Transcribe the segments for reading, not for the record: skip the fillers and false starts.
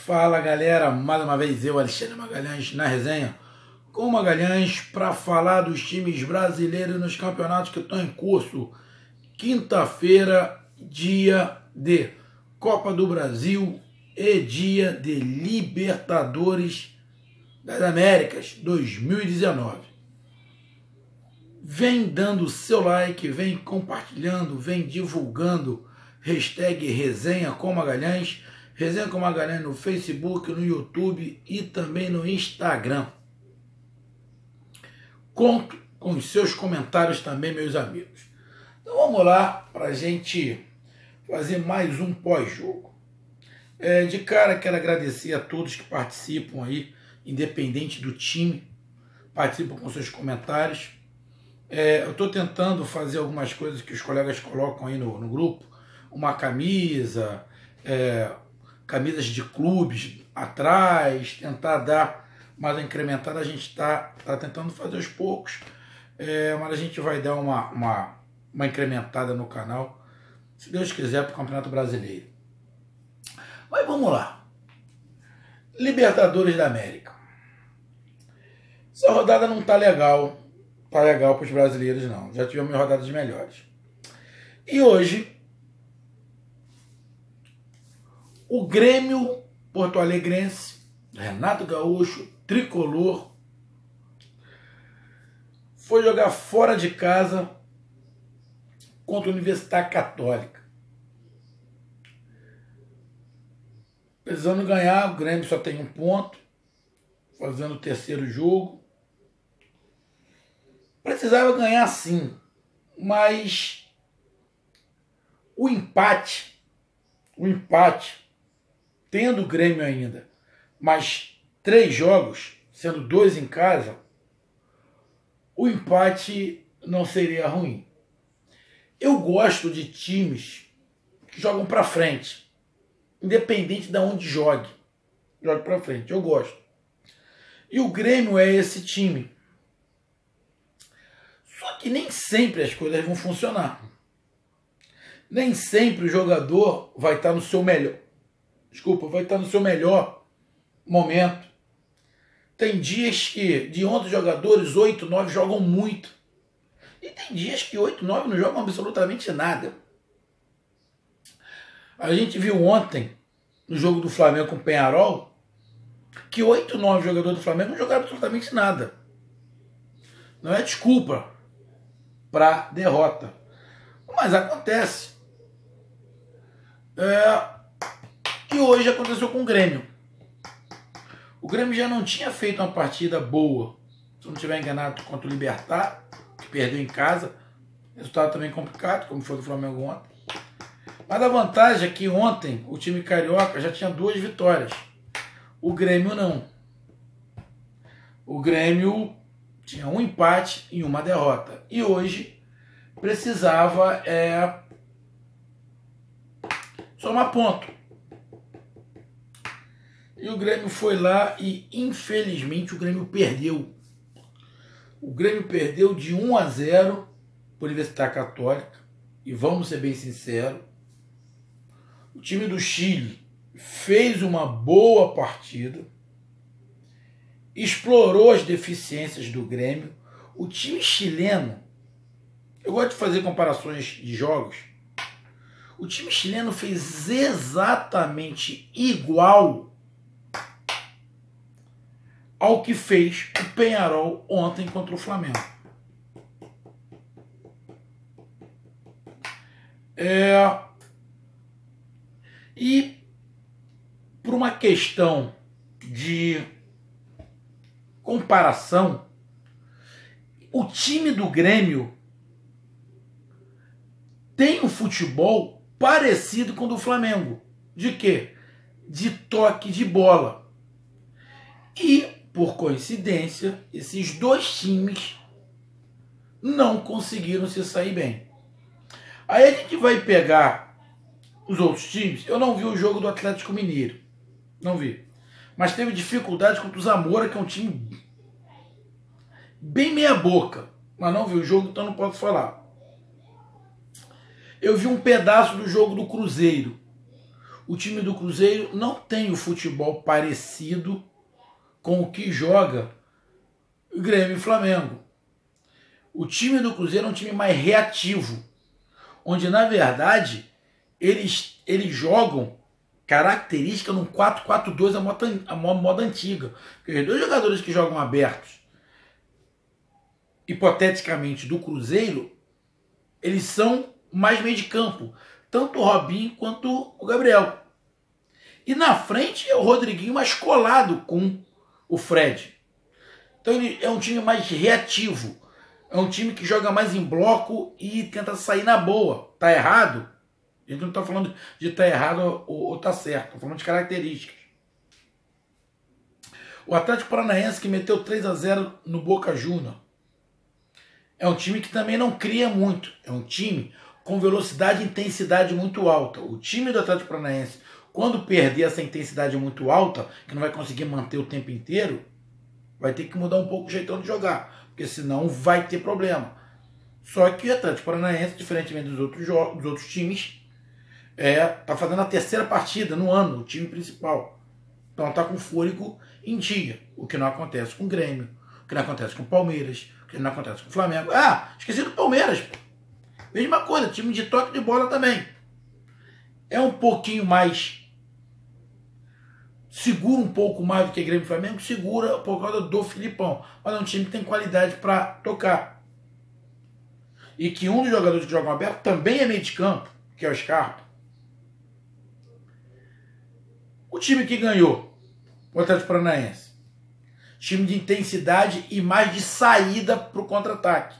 Fala galera, mais uma vez eu, Alexandre Magalhães, na resenha com Magalhães para falar dos times brasileiros nos campeonatos que estão em curso. Quinta-feira, dia de Copa do Brasil e dia de Libertadores das Américas 2019. Vem dando seu like, vem compartilhando, vem divulgando, hashtag Resenha com Magalhães. Resenha com Magalhães no Facebook, no YouTube e também no Instagram. Conto com os seus comentários também, meus amigos. Então vamos lá para a gente fazer mais um pós-jogo. De cara, quero agradecer a todos que participam aí, independente do time, participam com seus comentários. Eu estou tentando fazer algumas coisas que os colegas colocam aí no grupo, uma camisa, camisas de clubes atrás, tentar dar mais uma incrementada. A gente está tentando fazer aos poucos, mas a gente vai dar uma incrementada no canal, se Deus quiser, para o Campeonato Brasileiro. Mas vamos lá. Libertadores da América. Essa rodada não tá legal. Tá legal para os brasileiros, não. Já tivemos rodadas melhores. E hoje, o Grêmio Porto-Alegrense, Renato Gaúcho, tricolor, foi jogar fora de casa contra a Universidade Católica. Precisando ganhar, o Grêmio só tem um ponto, fazendo o terceiro jogo. Precisava ganhar sim, mas o empate, tendo o Grêmio ainda, mas 3 jogos, sendo 2 em casa, o empate não seria ruim. Eu gosto de times que jogam para frente, independente de onde jogue para frente, eu gosto. E o Grêmio é esse time. Só que nem sempre as coisas vão funcionar. Nem sempre o jogador vai estar no seu melhor. Vai estar no seu melhor momento. Tem dias que de 11 jogadores, 8, 9 jogam muito. E tem dias que 8, 9 não jogam absolutamente nada. A gente viu ontem, no jogo do Flamengo com o Peñarol, que 8, 9 jogadores do Flamengo não jogaram absolutamente nada. Não é desculpa para derrota. Mas acontece. E hoje aconteceu com o Grêmio. O Grêmio já não tinha feito uma partida boa, se não estiver enganado, contra o Libertad, que perdeu em casa. Resultado também complicado, como foi do Flamengo ontem. Mas a vantagem é que ontem o time carioca já tinha 2 vitórias. O Grêmio não. O Grêmio tinha um empate e uma derrota. E hoje precisava somar ponto. E o Grêmio foi lá e, infelizmente, o Grêmio perdeu. O Grêmio perdeu de 1-0 para a Universidade Católica. E vamos ser bem sinceros, o time do Chile fez uma boa partida, explorou as deficiências do Grêmio. O time chileno, eu gosto de fazer comparações de jogos, o time chileno fez exatamente igual ao que fez o Peñarol ontem contra o Flamengo. E por uma questão de comparação, o time do Grêmio tem um futebol parecido com o do Flamengo. De quê? De toque de bola. E, por coincidência, esses 2 times não conseguiram se sair bem. Aí a gente vai pegar os outros times. Eu não vi o jogo do Atlético Mineiro. Não vi. Mas teve dificuldade contra o Zamora, que é um time bem meia boca. Mas não vi o jogo, então não posso falar. Eu vi um pedaço do jogo do Cruzeiro. o time do Cruzeiro não tem o futebol parecido com o que joga o Grêmio e Flamengo. O time do Cruzeiro é um time mais reativo, onde na verdade eles jogam característica num 4-4-2 a moda antiga. Porque os dois jogadores que jogam abertos, hipoteticamente do Cruzeiro, eles são mais meio de campo, tanto o Robinho quanto o Gabriel. E na frente é o Rodriguinho mais colado com o Fred. Então ele é um time mais reativo. É um time que joga mais em bloco e tenta sair na boa. Tá errado? A gente não tá falando de tá errado ou tá certo. Tô falando de características. O Atlético Paranaense, que meteu 3-0 no Boca Juniors, é um time que também não cria muito. É um time com velocidade e intensidade muito alta. O time do Atlético Paranaense, quando perder essa intensidade muito alta, que não vai conseguir manter o tempo inteiro, vai ter que mudar um pouco o jeitão de jogar, porque senão vai ter problema. Só que o Atlético Paranaense, diferentemente dos outros times, tá fazendo a terceira partida no ano, o time principal. Então tá com fôlego em dia, o que não acontece com o Grêmio, o que não acontece com o Palmeiras, o que não acontece com o Flamengo. Esqueci do Palmeiras. Mesma coisa, time de toque de bola também. É um pouquinho mais... segura um pouco mais do que o Grêmio e Flamengo, segura por causa do Filipão. Mas é um time que tem qualidade para tocar. E que um dos jogadores que jogam aberto também é meio de campo, que é o Scarpa. O time que ganhou, o Atlético Paranaense. Time de intensidade e mais de saída para o contra-ataque.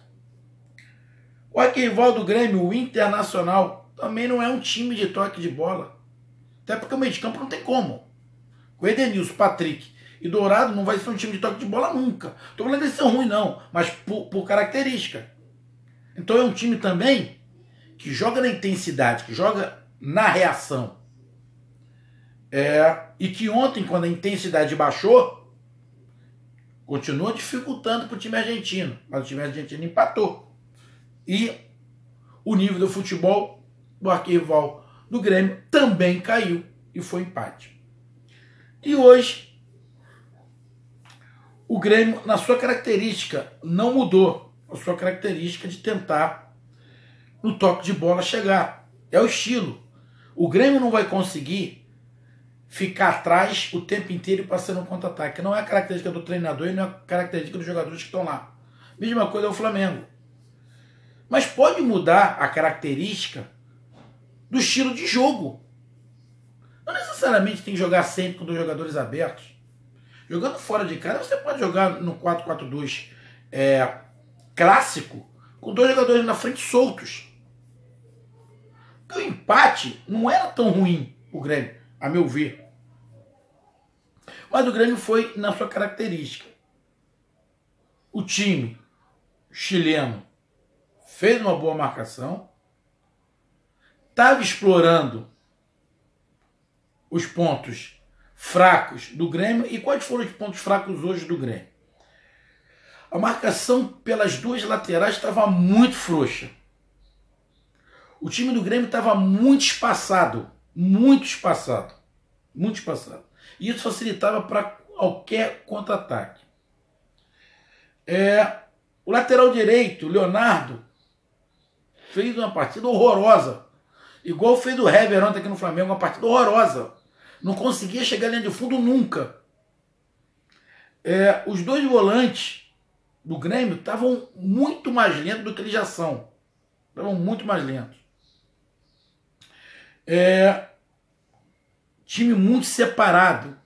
O arquirrival do Grêmio, o Internacional, também não é um time de toque de bola. Até porque o meio de campo não tem como. O Edenilson, Patrick e Dourado não vai ser um time de toque de bola nunca. Estou falando que eles são ruins não, mas por característica. Então é um time também que joga na intensidade, que joga na reação. E que ontem, quando a intensidade baixou, continua dificultando para o time argentino. Mas o time argentino empatou. E o nível do futebol do arquirrival do Grêmio também caiu e foi empate. E hoje, o Grêmio, na sua característica, não mudou. A sua característica de tentar, no toque de bola, chegar. É o estilo. O Grêmio não vai conseguir ficar atrás o tempo inteiro passando um contra-ataque. Não é a característica do treinador e não é a característica dos jogadores que estão lá. Mesma coisa é o Flamengo. Mas pode mudar a característica do estilo de jogo. Não necessariamente tem que jogar sempre com dois jogadores abertos. Jogando fora de casa, você pode jogar no 4-4-2 clássico com dois jogadores na frente soltos. O empate não era tão ruim, o Grêmio, a meu ver. Mas o Grêmio foi na sua característica. O time chileno fez uma boa marcação, estava explorando os pontos fracos do Grêmio. E quais foram os pontos fracos hoje do Grêmio? A marcação pelas duas laterais estava muito frouxa. O time do Grêmio estava muito espaçado. Muito espaçado. Muito espaçado. E isso facilitava para qualquer contra-ataque. O lateral direito, Leonardo, fez uma partida horrorosa. Igual fez o Hever ontem aqui no Flamengo, uma partida horrorosa. Não conseguia chegar à linha de fundo nunca. Os dois volantes do Grêmio estavam muito mais lentos do que eles já são. Estavam muito mais lentos. Time muito separado.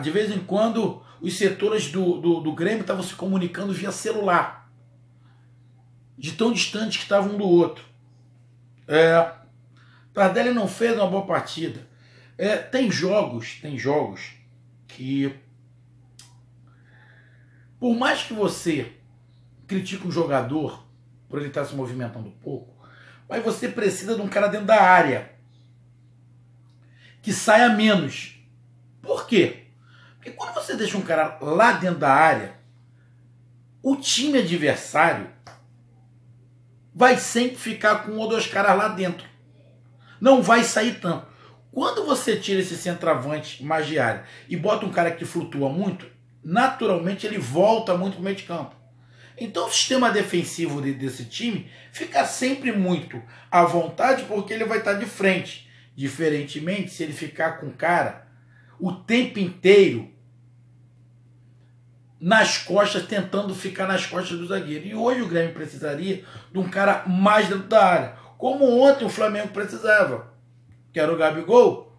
De vez em quando, os setores do Grêmio estavam se comunicando via celular. De tão distante que estavam um do outro. Tardelli não fez uma boa partida. Tem jogos que, por mais que você critique um jogador por ele estar se movimentando pouco, mas você precisa de um cara dentro da área que saia menos. Por quê? Porque quando você deixa um cara lá dentro da área, o time adversário vai sempre ficar com um ou dois caras lá dentro. Não vai sair tanto. Quando você tira esse centroavante mais de área e bota um cara que flutua muito, naturalmente ele volta muito para o meio de campo. Então o sistema defensivo desse time fica sempre muito à vontade porque ele vai estar de frente. Diferentemente, se ele ficar com o cara o tempo inteiro nas costas, tentando ficar nas costas do zagueiro. E hoje o Grêmio precisaria de um cara mais dentro da área, como ontem o Flamengo precisava, que era o Gabigol.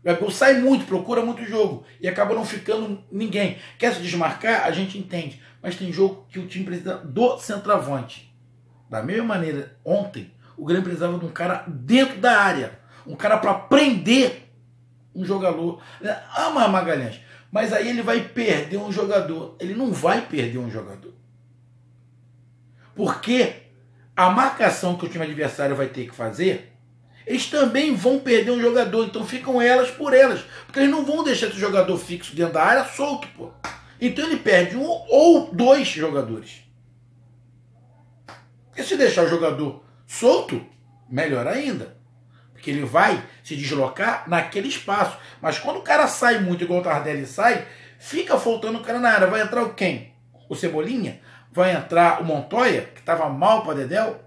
O Gabigol sai muito, procura muito jogo e acaba não ficando ninguém. Quer se desmarcar? A gente entende. Mas tem jogo que o time precisa do centroavante. Da mesma maneira, ontem, o Grêmio precisava de um cara dentro da área. Um cara para prender um jogador. Ama Magalhães. Mas aí ele vai perder um jogador. Ele não vai perder um jogador. Porque a marcação que o time adversário vai ter que fazer, eles também vão perder um jogador. Então ficam elas por elas. Porque eles não vão deixar esse jogador fixo dentro da área solto, pô. Então ele perde um ou dois jogadores. Porque se deixar o jogador solto, melhor ainda. Porque ele vai se deslocar naquele espaço. Mas quando o cara sai muito, igual o Tardelli sai, fica faltando o cara na área. Vai entrar o quem? O Cebolinha? Vai entrar o Montoya, que estava mal para Dedéu?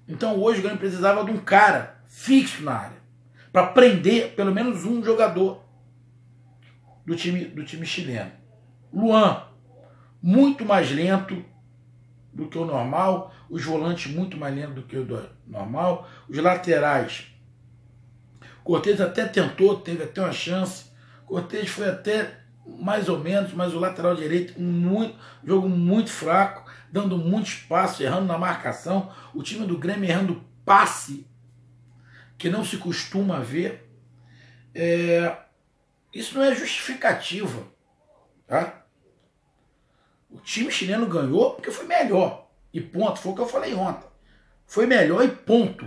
Então hoje o Grêmio precisava de um cara fixo na área. Para prender pelo menos um jogador do time chileno. Luan, muito mais lento do que o normal, os volantes muito mais lentos do que o normal, os laterais. Cortez até tentou, teve até uma chance. Cortez foi até mais ou menos, mas o lateral direito, jogo muito fraco, dando muito espaço, errando na marcação. O time do Grêmio errando passe, que não se costuma ver. Isso não é justificativa. Tá? O time chileno ganhou porque foi melhor. E ponto. Foi o que eu falei ontem. Foi melhor e ponto.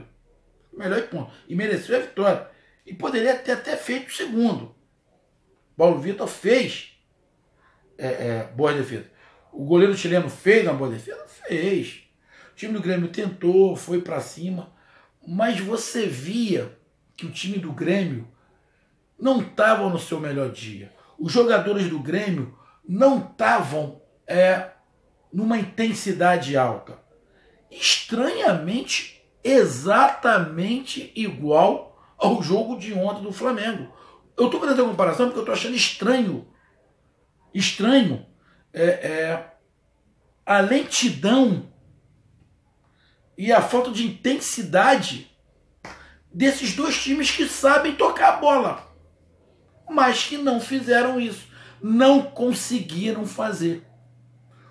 Melhor e ponto. E mereceu a vitória. E poderia ter até feito o segundo. Paulo Vitor fez boa defesa. O goleiro chileno fez uma boa defesa? Fez. O time do Grêmio tentou, foi para cima. Mas você via que o time do Grêmio não estava no seu melhor dia. Os jogadores do Grêmio não estavam numa intensidade alta. Estranhamente, exatamente igual ao jogo de ontem do Flamengo. Eu estou fazendo a comparação porque eu estou achando estranho. Estranho. A lentidão e a falta de intensidade desses dois times que sabem tocar a bola, mas que não fizeram isso. Não conseguiram fazer.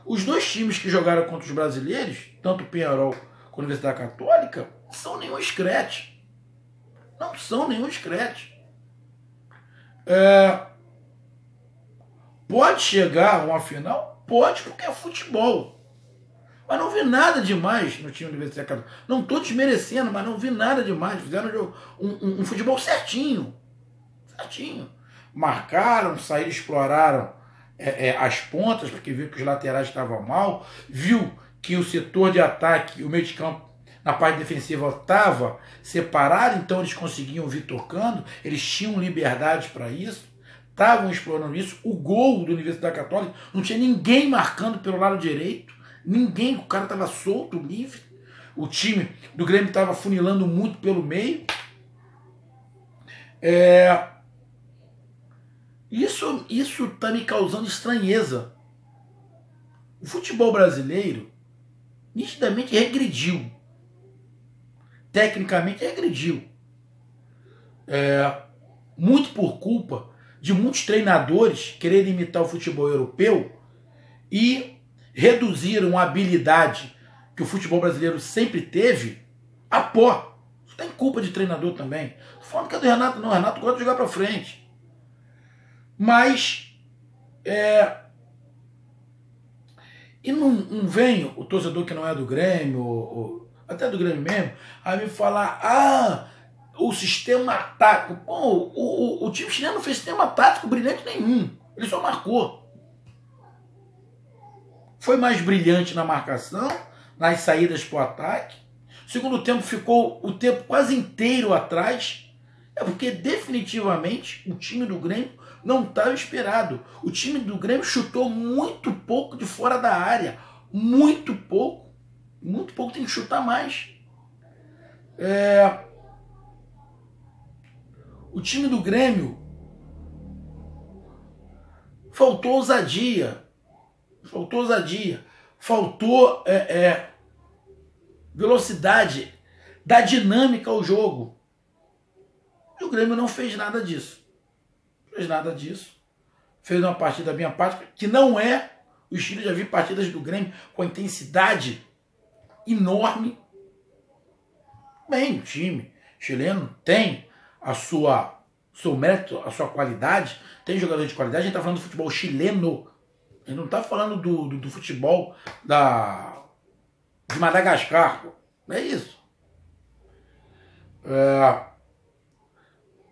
Os dois times que jogaram contra os brasileiros, tanto o Peñarol quanto a Universidade Católica, não são nenhum escrete. Não são nenhum escrete. Pode chegar a uma final? Pode, porque é futebol. Mas não vi nada demais no time da Universidade Católica. Não estou desmerecendo, mas não vi nada demais. Fizeram um futebol certinho. Certinho. Marcaram, saíram, exploraram as pontas, porque viu que os laterais estavam mal, viu que o setor de ataque, o meio de campo, na parte defensiva estava separado, então eles conseguiam vir tocando, eles tinham liberdade para isso, estavam explorando isso. O gol da Universidade Católica, não tinha ninguém marcando pelo lado direito, ninguém, o cara estava solto, livre, o time do Grêmio estava funilando muito pelo meio. Isso está me causando estranheza. O futebol brasileiro nitidamente regrediu. Tecnicamente regrediu. Muito por culpa de muitos treinadores quererem imitar o futebol europeu e reduziram a habilidade que o futebol brasileiro sempre teve a pó. Isso tem culpa de treinador também. Tô falando que é do Renato, não. O Renato gosta de jogar para frente. Mas e não vem o torcedor que não é do Grêmio, ou até do Grêmio mesmo, aí me falar, o sistema tático. Pô, o time chileno não fez sistema tático brilhante nenhum. Ele só marcou. Foi mais brilhante na marcação, nas saídas para o ataque. O segundo tempo ficou o tempo quase inteiro atrás, É porque definitivamente o time do Grêmio não estava esperado. O time do Grêmio chutou muito pouco de fora da área. Muito pouco. Muito pouco, tem que chutar mais. O time do Grêmio faltou ousadia. Faltou ousadia. Faltou velocidade, dar dinâmica ao jogo. E o Grêmio não fez nada disso. Fez nada disso. Fez uma partida bem apática, que não é o estilo. Já vi partidas do Grêmio com intensidade enorme. Bem, o time chileno tem seu mérito, a sua qualidade. Tem jogador de qualidade. A gente está falando do futebol chileno. A gente não está falando do futebol de Madagascar. Não é isso.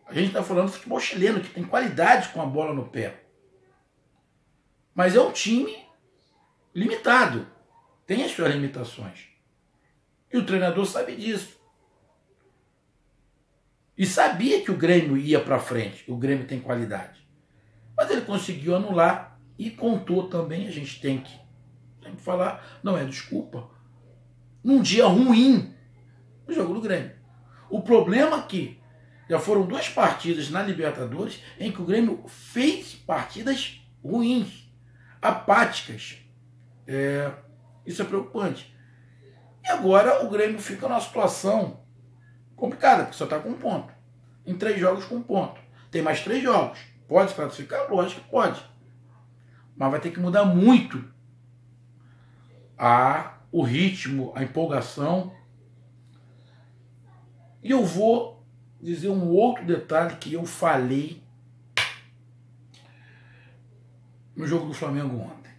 A gente está falando do futebol chileno, que tem qualidade com a bola no pé. Mas é um time limitado. Tem as suas limitações. E o treinador sabe disso. E sabia que o Grêmio ia para frente. O Grêmio tem qualidade. Mas ele conseguiu anular e contou também. A gente tem que falar, não é desculpa, num dia ruim no jogo do Grêmio. O problema é que já foram 2 partidas na Libertadores em que o Grêmio fez partidas ruins, apáticas. Isso é preocupante. E agora o Grêmio fica numa situação complicada, porque só está com 1 ponto. Em 3 jogos com 1 ponto. Tem mais 3 jogos. Pode se classificar? Lógico que pode. Mas vai ter que mudar muito o ritmo, a empolgação. E eu vou dizer um outro detalhe que eu falei no jogo do Flamengo ontem.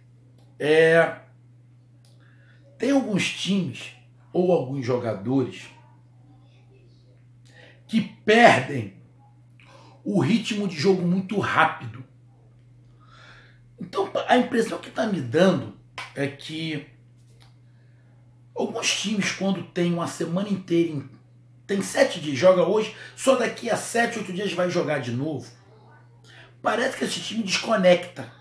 Tem alguns times ou alguns jogadores que perdem o ritmo de jogo muito rápido. Então, a impressão que está me dando é que alguns times, quando tem uma semana inteira, tem 7 dias, joga hoje, só daqui a 7, 8 dias vai jogar de novo. Parece que esse time desconecta.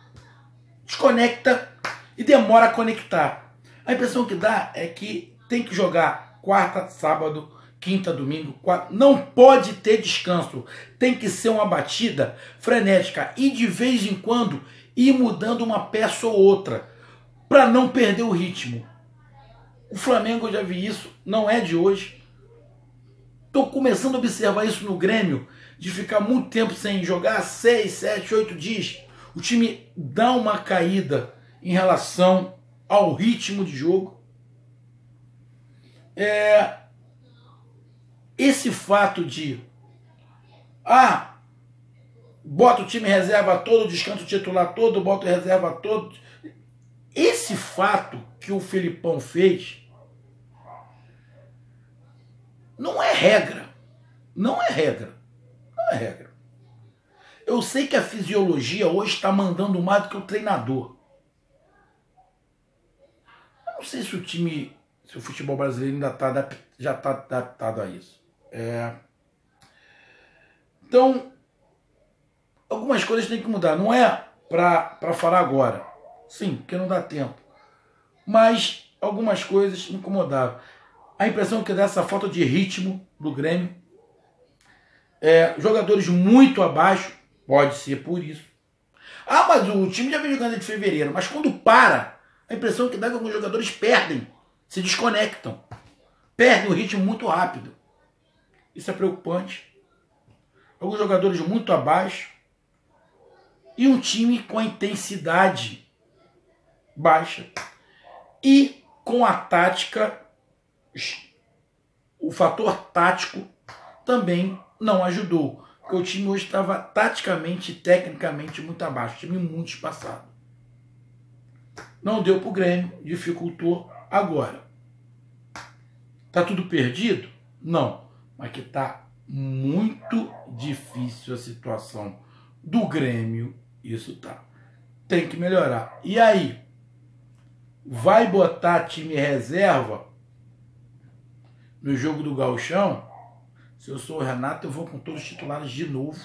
Desconecta e demora a conectar. A impressão que dá é que tem que jogar quarta, sábado, quinta, domingo, quarta. Não pode ter descanso. Tem que ser uma batida frenética. E de vez em quando ir mudando uma peça ou outra, para não perder o ritmo. O Flamengo, eu já vi isso, não é de hoje. Estou começando a observar isso no Grêmio, de ficar muito tempo sem jogar, 6, 7, 8 dias. O time dá uma caída em relação ao ritmo de jogo. Esse fato de bota o time reserva todo, descansa o titular todo, bota o reserva todo. Esse fato que o Felipão fez não é regra. Não é regra. Não é regra. Eu sei que a fisiologia hoje está mandando mais do que o treinador. Eu não sei se o futebol brasileiro ainda já está adaptado a isso. Então, algumas coisas têm que mudar. Não é para falar agora. Sim, porque não dá tempo. Mas algumas coisas me incomodaram. A impressão que dá essa falta de ritmo do Grêmio. Jogadores muito abaixo. Pode ser por isso. Mas o time já vem jogando desde fevereiro. Mas quando para, a impressão que dá é que alguns jogadores perdem. Se desconectam. Perdem o ritmo muito rápido. Isso é preocupante. Alguns jogadores muito abaixo. E um time com a intensidade baixa. E com a tática, o fator tático também não ajudou. Porque o time hoje estava taticamente e tecnicamente muito abaixo. O time muito espaçado. Não deu para o Grêmio, dificultou agora. Tá tudo perdido? Não. Mas que tá muito difícil a situação do Grêmio. Isso tá. Tem que melhorar. E aí? Vai botar time reserva no jogo do Gauchão? Se eu sou o Renato, eu vou com todos os titulares de novo.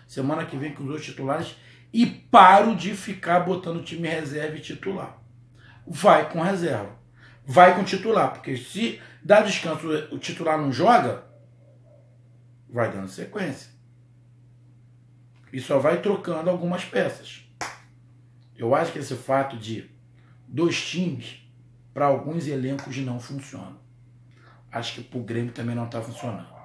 Semana que vem com os outros titulares. E paro de ficar botando time reserva e titular. Vai com reserva. Vai com titular. Porque se dá descanso o titular não joga, vai dando sequência. E só vai trocando algumas peças. Eu acho que esse fato de 2 times, para alguns elencos não funciona. Acho que pro Grêmio também não está funcionando.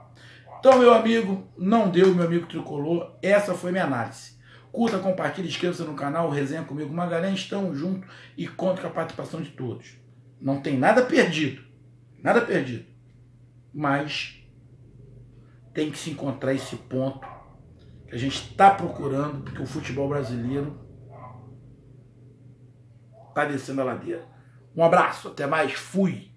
Então, meu amigo, não deu, meu amigo tricolor. Essa foi minha análise. Curta, compartilhe, inscreva-se no canal, resenha comigo, Magalhães. Estamos juntos e conto com a participação de todos. Não tem nada perdido. Nada perdido. Mas tem que se encontrar esse ponto que a gente está procurando, porque o futebol brasileiro está descendo a ladeira. Um abraço, até mais, fui!